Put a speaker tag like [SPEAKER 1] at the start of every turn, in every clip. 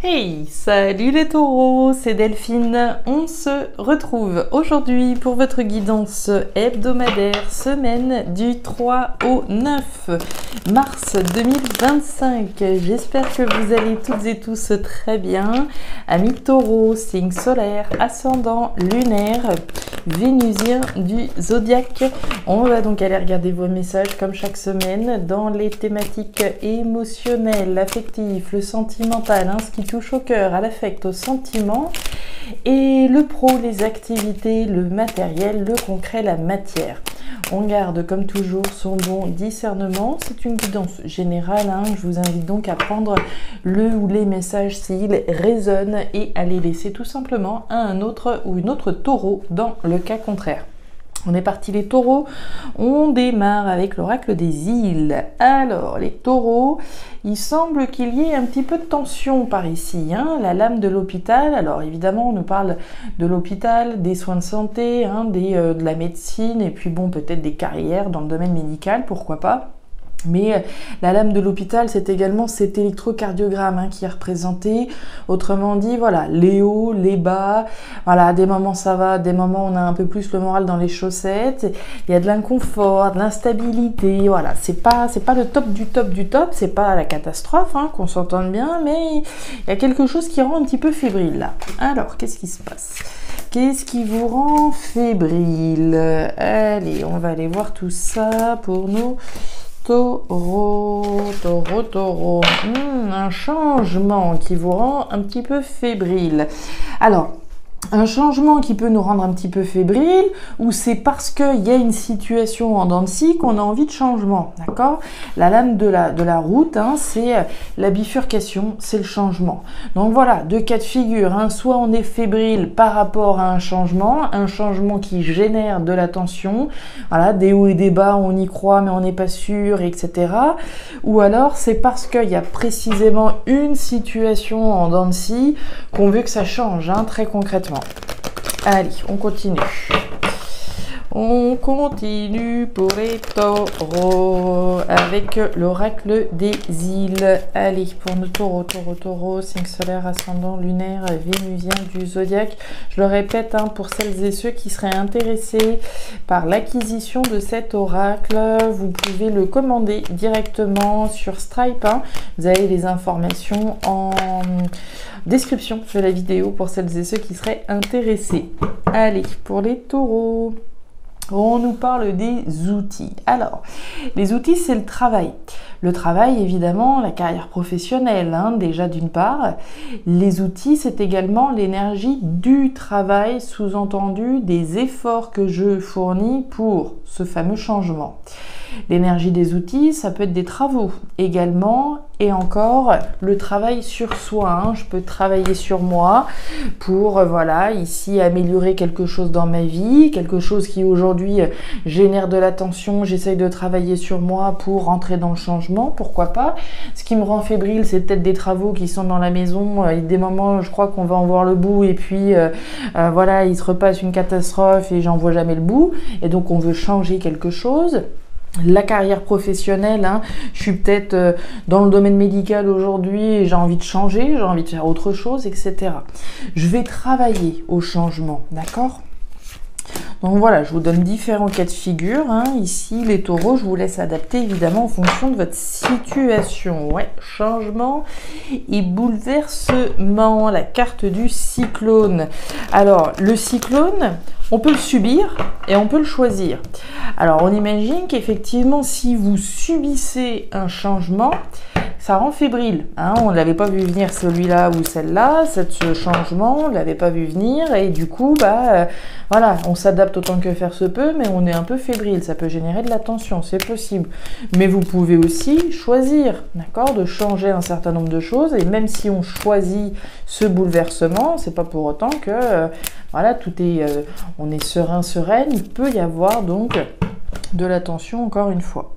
[SPEAKER 1] Hey, salut les taureaux, c'est Delphine. On se retrouve aujourd'hui pour votre guidance hebdomadaire, semaine du 3 au 9 mars 2025. J'espère que vous allez toutes et tous très bien. Amis taureaux, signe solaire, ascendant, lunaire, vénusien du zodiaque. On va donc aller regarder vos messages comme chaque semaine dans les thématiques émotionnelles, affectives, le sentimental, ce qui touche au cœur, à l'affect, au sentiment, et le pro, les activités, le matériel, le concret, la matière. On garde comme toujours son bon discernement. C'est une guidance générale. Je vous invite donc à prendre le ou les messages s'ils résonnent et à les laisser tout simplement à un autre ou une autre taureau dans le cas contraire. On est parti les taureaux, on démarre avec l'oracle des îles. Alors les taureaux, il semble qu'il y ait un petit peu de tension par ici, la lame de l'hôpital. Alors évidemment on nous parle de l'hôpital, des soins de santé, de la médecine et puis bon peut-être des carrières dans le domaine médical, pourquoi pas. Mais la lame de l'hôpital, c'est également cet électrocardiogramme qui est représenté. Autrement dit, voilà, les hauts, les bas. Voilà, des moments ça va, des moments on a un peu plus le moral dans les chaussettes. Il y a de l'inconfort, de l'instabilité. Voilà, c'est pas le top du top du top. C'est pas la catastrophe, qu'on s'entende bien, mais il y a quelque chose qui rend un petit peu fébrile là. Alors, qu'est-ce qui se passe ? Qu'est-ce qui vous rend fébrile ? Allez, on va aller voir tout ça pour nous. Taureau. Un changement qui vous rend un petit peu fébrile. Alors, un changement qui peut nous rendre un petit peu fébrile, ou c'est parce qu'il y a une situation en dents de scie qu'on a envie de changement, d'accord? La lame de la route, c'est la bifurcation, c'est le changement. Donc voilà, deux cas de figure, soit on est fébrile par rapport à un changement qui génère de la tension, voilà, des hauts et des bas, on y croit mais on n'est pas sûr, etc. Ou alors c'est parce qu'il y a précisément une situation en dents de scie qu'on veut que ça change, très concrètement. Allez, on continue. On continue pour les taureaux avec l'oracle des îles. Allez, pour nos taureaux, signe solaire, ascendant, lunaire, vénusien du zodiaque. Je le répète, pour celles et ceux qui seraient intéressés par l'acquisition de cet oracle, vous pouvez le commander directement sur Stripe. Vous avez les informations en description de la vidéo pour celles et ceux qui seraient intéressés. Allez, pour les taureaux. On nous parle des outils. Alors, les outils, c'est le travail. Le travail, évidemment, la carrière professionnelle, déjà d'une part. Les outils, c'est également l'énergie du travail, sous-entendu des efforts que je fournis pour ce fameux changement. L'énergie des outils, ça peut être des travaux également, et encore le travail sur soi. Je peux travailler sur moi pour, ici améliorer quelque chose dans ma vie, quelque chose qui aujourd'hui génère de la tension. J'essaye de travailler sur moi pour rentrer dans le changement, pourquoi pas. Ce qui me rend fébrile, c'est peut-être des travaux qui sont dans la maison, et des moments, je crois qu'on va en voir le bout, et puis il se repasse une catastrophe et j'en vois jamais le bout, et donc on veut changer quelque chose. La carrière professionnelle, je suis peut-être dans le domaine médical aujourd'hui et j'ai envie de changer, j'ai envie de faire autre chose, etc. Je vais travailler au changement, d'accord ? Donc voilà, je vous donne différents cas de figure. Ici, les taureaux, je vous laisse adapter évidemment en fonction de votre situation. Ouais, changement et bouleversement, la carte du cyclone. Alors, le cyclone, on peut le subir et on peut le choisir. Alors, on imagine qu'effectivement, si vous subissez un changement, ça rend fébrile. On ne l'avait pas vu venir celui-là ou celle-là, ce changement, on ne l'avait pas vu venir et du coup, on s'adapte autant que faire se peut, mais on est un peu fébrile. Ça peut générer de la tension, c'est possible. Mais vous pouvez aussi choisir, d'accord, de changer un certain nombre de choses et même si on choisit ce bouleversement, c'est pas pour autant que, on est serein, sereine. Il peut y avoir donc de la tension encore une fois.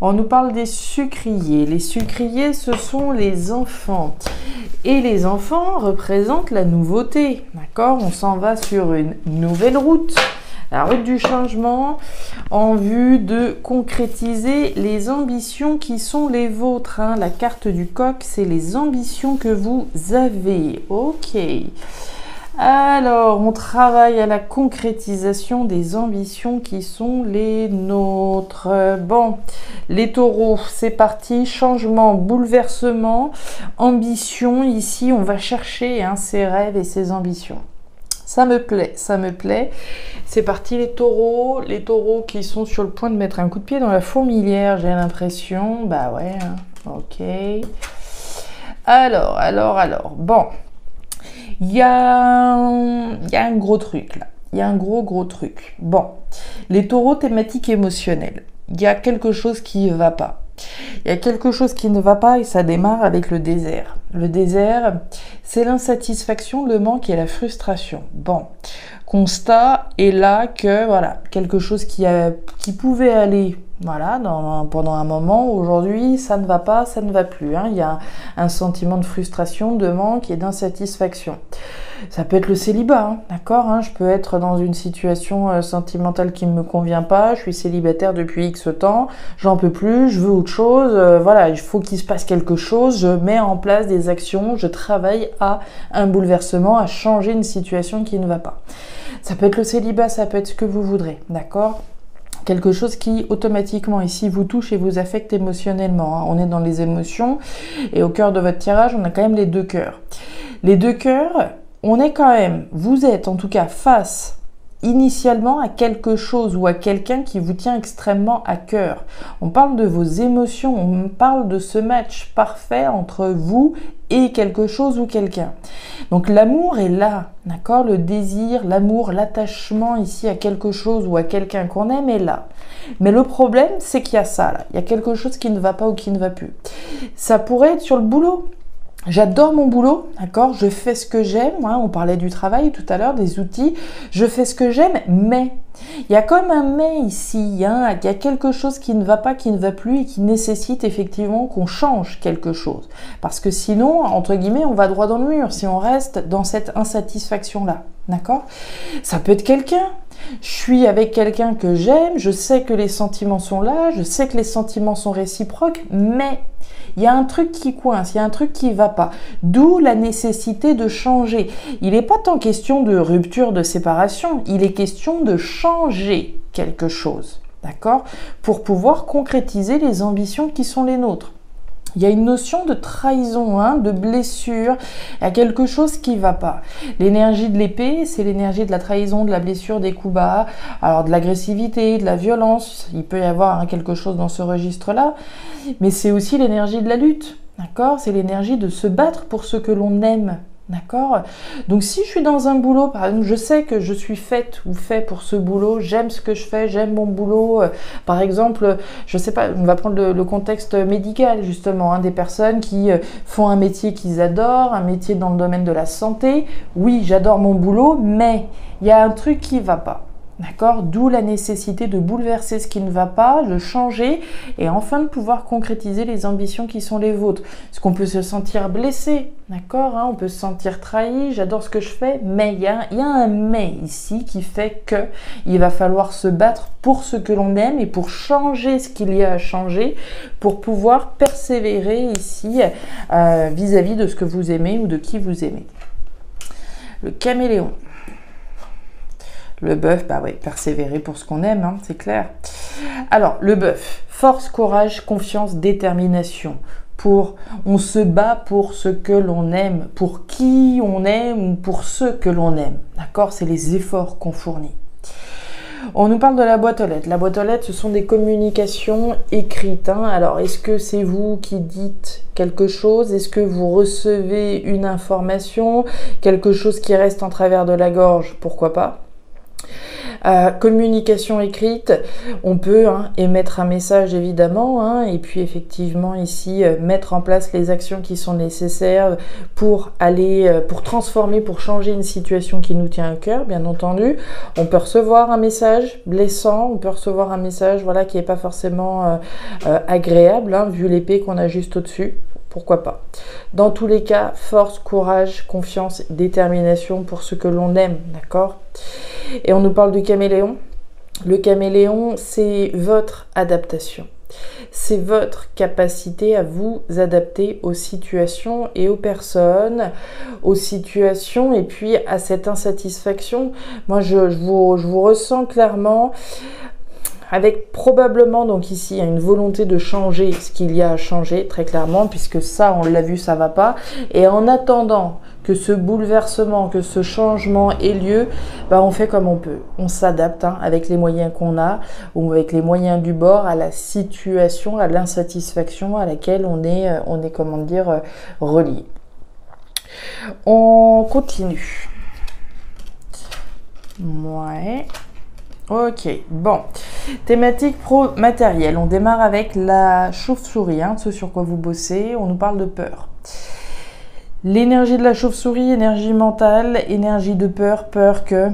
[SPEAKER 1] On nous parle des sucriers. Les sucriers, ce sont les enfants. Et les enfants représentent la nouveauté. D'accord ? On s'en va sur une nouvelle route. La route du changement en vue de concrétiser les ambitions qui sont les vôtres. Hein. La carte du coq, c'est les ambitions que vous avez. Ok. Alors, on travaille à la concrétisation des ambitions qui sont les nôtres. Bon, les taureaux, c'est parti. Changement, bouleversement, ambition. Ici, on va chercher ses rêves et ses ambitions. Ça me plaît, ça me plaît. C'est parti les taureaux qui sont sur le point de mettre un coup de pied dans la fourmilière, j'ai l'impression. Bah ouais, ok. Alors, bon. Il y a un gros truc là. Il y a un gros truc. Bon, les taureaux thématiques émotionnelles. Il y a quelque chose qui ne va pas. Il y a quelque chose qui ne va pas et ça démarre avec le désert. Le désert, c'est l'insatisfaction, le manque et la frustration. Bon, constat est là que voilà, quelque chose qui pouvait aller voilà, pendant un moment, aujourd'hui, ça ne va pas, ça ne va plus. Hein. Il y a un sentiment de frustration, de manque et d'insatisfaction. Ça peut être le célibat, hein, d'accord hein. Je peux être dans une situation sentimentale qui ne me convient pas, je suis célibataire depuis X temps, j'en peux plus, je veux autre chose, voilà, il faut qu'il se passe quelque chose, je mets en place des actions, je travaille à un bouleversement, à changer une situation qui ne va pas. Ça peut être le célibat, ça peut être ce que vous voudrez, d'accord ? Quelque chose qui automatiquement ici vous touche et vous affecte émotionnellement. Hein. On est dans les émotions et au cœur de votre tirage, on a quand même les deux cœurs. Les deux cœurs, on est quand même, vous êtes en tout cas face initialement à quelque chose ou à quelqu'un qui vous tient extrêmement à cœur. On parle de vos émotions, on parle de ce match parfait entre vous et quelque chose ou quelqu'un. Donc l'amour est là, d'accord? Le désir, l'amour, l'attachement ici à quelque chose ou à quelqu'un qu'on aime est là. Mais le problème, c'est qu'il y a ça là. Il y a quelque chose qui ne va pas ou qui ne va plus. Ça pourrait être sur le boulot. J'adore mon boulot, d'accord? Je fais ce que j'aime. Hein, on parlait du travail tout à l'heure, des outils. Je fais ce que j'aime, mais il y a comme un mais ici. Hein, il y a quelque chose qui ne va pas, qui ne va plus et qui nécessite effectivement qu'on change quelque chose. Parce que sinon, entre guillemets, on va droit dans le mur si on reste dans cette insatisfaction-là. D'accord? Ça peut être quelqu'un. Je suis avec quelqu'un que j'aime, je sais que les sentiments sont là, je sais que les sentiments sont réciproques, mais il y a un truc qui coince, il y a un truc qui ne va pas. D'où la nécessité de changer. Il n'est pas tant question de rupture, de séparation, il est question de changer quelque chose, d'accord? Pour pouvoir concrétiser les ambitions qui sont les nôtres. Il y a une notion de trahison, hein, de blessure, il y a quelque chose qui ne va pas. L'énergie de l'épée, c'est l'énergie de la trahison, de la blessure, des coups bas, alors de l'agressivité, de la violence, il peut y avoir quelque chose dans ce registre-là, mais c'est aussi l'énergie de la lutte, d'accord? C'est l'énergie de se battre pour ce que l'on aime. D'accord? Donc si je suis dans un boulot, par exemple, je sais que je suis faite ou fait pour ce boulot, j'aime ce que je fais, j'aime mon boulot. Par exemple, je sais pas, on va prendre le contexte médical justement, hein, des personnes qui font un métier qu'ils adorent, un métier dans le domaine de la santé. Oui, j'adore mon boulot, mais il y a un truc qui va pas. D'accord? D'où la nécessité de bouleverser ce qui ne va pas, de changer et enfin de pouvoir concrétiser les ambitions qui sont les vôtres. Parce qu'on peut se sentir blessé, d'accord? Hein, on peut se sentir trahi, j'adore ce que je fais, mais il y a un mais ici qui fait que il va falloir se battre pour ce que l'on aime et pour changer ce qu'il y a à changer, pour pouvoir persévérer ici vis-à-vis de ce que vous aimez ou de qui vous aimez. Le caméléon. Le bœuf, bah oui, persévérer pour ce qu'on aime, hein, c'est clair. Alors, le bœuf, force, courage, confiance, détermination. On se bat pour ce que l'on aime, pour qui on aime ou pour ce que l'on aime. D'accord? C'est les efforts qu'on fournit. On nous parle de la boîte aux lettres. La boîte aux lettres, ce sont des communications écrites. Hein. Alors, est-ce que c'est vous qui dites quelque chose? Est-ce que vous recevez une information? Quelque chose qui reste en travers de la gorge? Pourquoi pas? Communication écrite, on peut émettre un message évidemment, et puis effectivement ici mettre en place les actions qui sont nécessaires pour pour transformer, pour changer une situation qui nous tient à cœur, bien entendu. On peut recevoir un message blessant, on peut recevoir un message voilà qui n'est pas forcément agréable, vu l'épée qu'on a juste au-dessus. pourquoi pas. Dans tous les cas, force, courage, confiance, détermination pour ce que l'on aime, d'accord? Et on nous parle du caméléon. Le caméléon, c'est votre adaptation. C'est votre capacité à vous adapter aux situations et aux personnes, aux situations et puis à cette insatisfaction. Moi, je vous ressens clairement avec probablement, donc ici, une volonté de changer ce qu'il y a à changer, très clairement, puisque ça, on l'a vu, ça va pas. Et en attendant que ce bouleversement, que ce changement ait lieu, bah on fait comme on peut. On s'adapte avec les moyens qu'on a, ou avec les moyens du bord, à la situation, à l'insatisfaction à laquelle on est comment dire, relié. On continue. Ouais. Ok, bon. Thématique pro-matériel. On démarre avec la chauve-souris, ce sur quoi vous bossez. On nous parle de peur. L'énergie de la chauve-souris, énergie mentale, énergie de peur, peur que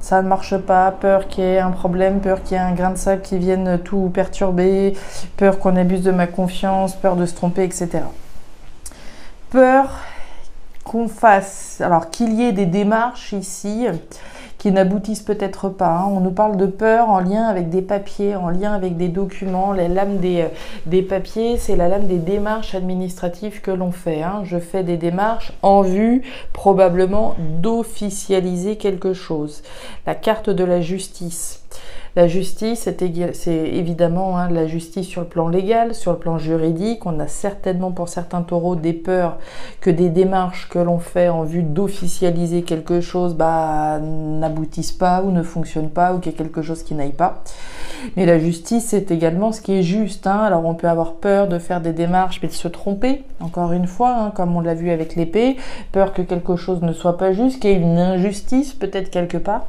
[SPEAKER 1] ça ne marche pas, peur qu'il y ait un problème, peur qu'il y ait un grain de sable qui vienne tout perturber, peur qu'on abuse de ma confiance, peur de se tromper, etc. Peur qu'on fasse, alors qu'il y ait des démarches ici qui n'aboutissent peut-être pas. On nous parle de peur en lien avec des papiers, en lien avec des documents. La lame des papiers, c'est la lame des démarches administratives que l'on fait. Je fais des démarches en vue probablement d'officialiser quelque chose. La carte de la justice. La justice, c'est évidemment la justice sur le plan légal, sur le plan juridique. On a certainement pour certains taureaux des peurs que des démarches que l'on fait en vue d'officialiser quelque chose n'aboutissent pas ou ne fonctionnent pas ou qu'il y ait quelque chose qui n'aille pas. Mais la justice, c'est également ce qui est juste. Alors on peut avoir peur de faire des démarches mais de se tromper, encore une fois, comme on l'a vu avec l'épée. Peur que quelque chose ne soit pas juste, qu'il y ait une injustice peut-être quelque part,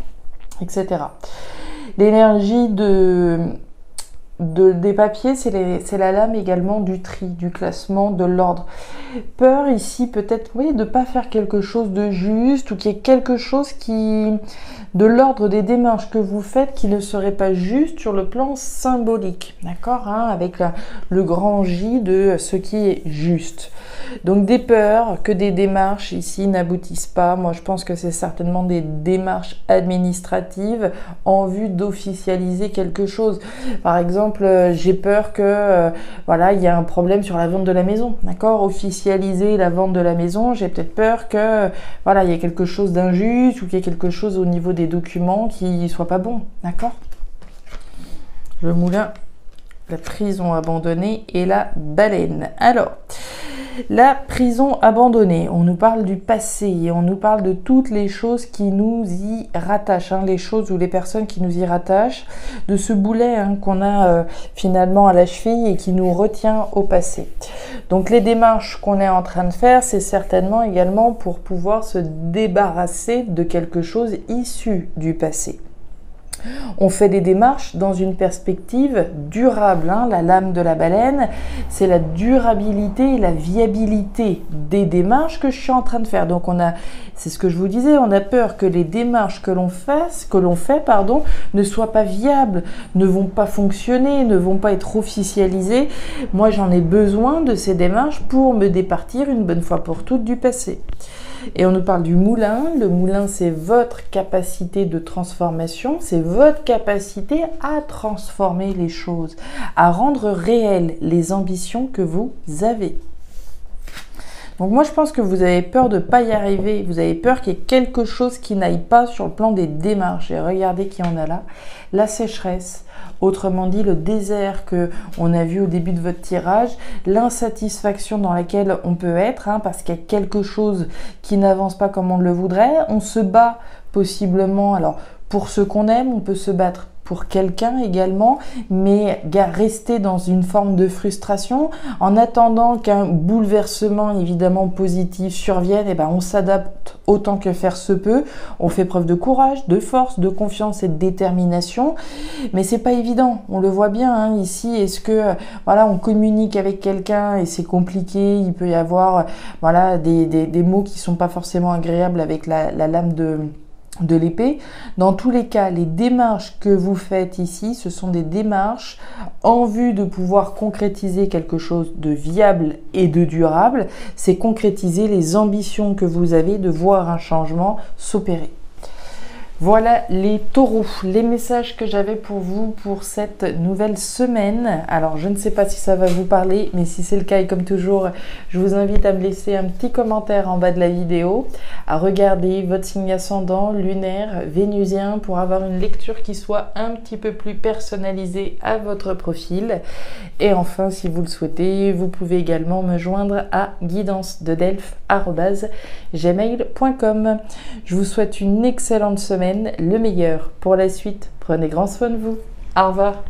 [SPEAKER 1] etc. L'énergie des papiers, c'est la lame également du tri, du classement, de l'ordre. Peur ici peut-être, oui, de ne pas faire quelque chose de juste ou qu'il y ait quelque chose de l'ordre des démarches que vous faites qui ne serait pas juste sur le plan symbolique, d'accord, avec le grand J de ce qui est juste. Donc des peurs que des démarches ici n'aboutissent pas. Moi, je pense que c'est certainement des démarches administratives en vue d'officialiser quelque chose. Par exemple, j'ai peur que il y a un problème sur la vente de la maison, d'accord? Officialiser la vente de la maison, j'ai peut-être peur que il y ait quelque chose d'injuste ou qu'il y ait quelque chose au niveau des documents qui soit pas bon, d'accord? Le moulin, la prison abandonnée et la baleine. Alors, la prison abandonnée, on nous parle du passé et on nous parle de toutes les choses qui nous y rattachent, les choses ou les personnes qui nous y rattachent, de ce boulet qu'on a finalement à la cheville et qui nous retient au passé. Donc les démarches qu'on est en train de faire, c'est certainement également pour pouvoir se débarrasser de quelque chose issu du passé. On fait des démarches dans une perspective durable. La lame de la baleine, c'est la durabilité et la viabilité des démarches que je suis en train de faire. Donc c'est ce que je vous disais, on a peur que les démarches que l'on fait, ne soient pas viables, ne vont pas fonctionner, ne vont pas être officialisées. Moi, j'en ai besoin de ces démarches pour me départir une bonne fois pour toutes du passé. Et on nous parle du moulin. Le moulin, c'est votre capacité de transformation, c'est votre capacité à transformer les choses, à rendre réelles les ambitions que vous avez. Donc moi, je pense que vous avez peur de ne pas y arriver, vous avez peur qu'il y ait quelque chose qui n'aille pas sur le plan des démarches. Et regardez qui en a là, la sécheresse. Autrement dit, le désert que on a vu au début de votre tirage, l'insatisfaction dans laquelle on peut être, parce qu'il y a quelque chose qui n'avance pas comme on le voudrait. On se bat possiblement, alors pour ce qu'on aime, on peut se battre pour quelqu'un également, mais rester dans une forme de frustration en attendant qu'un bouleversement évidemment positif survienne. On s'adapte autant que faire se peut. On fait preuve de courage, de force, de confiance et de détermination, mais c'est pas évident. On le voit bien ici. Est-ce que on communique avec quelqu'un et c'est compliqué? Il peut y avoir des mots qui sont pas forcément agréables avec la lame de l'épée. Dans tous les cas, les démarches que vous faites ici, ce sont des démarches en vue de pouvoir concrétiser quelque chose de viable et de durable. C'est concrétiser les ambitions que vous avez de voir un changement s'opérer. Voilà les taureaux, les messages que j'avais pour vous pour cette nouvelle semaine. Alors, je ne sais pas si ça va vous parler, mais si c'est le cas et comme toujours, je vous invite à me laisser un petit commentaire en bas de la vidéo, à regarder votre signe ascendant, lunaire, vénusien pour avoir une lecture qui soit un petit peu plus personnalisée à votre profil. Et enfin, si vous le souhaitez, vous pouvez également me joindre à guidance-de-delphes@gmail.com. Je vous souhaite une excellente semaine, le meilleur pour la suite. Prenez grand soin de vous. Au revoir.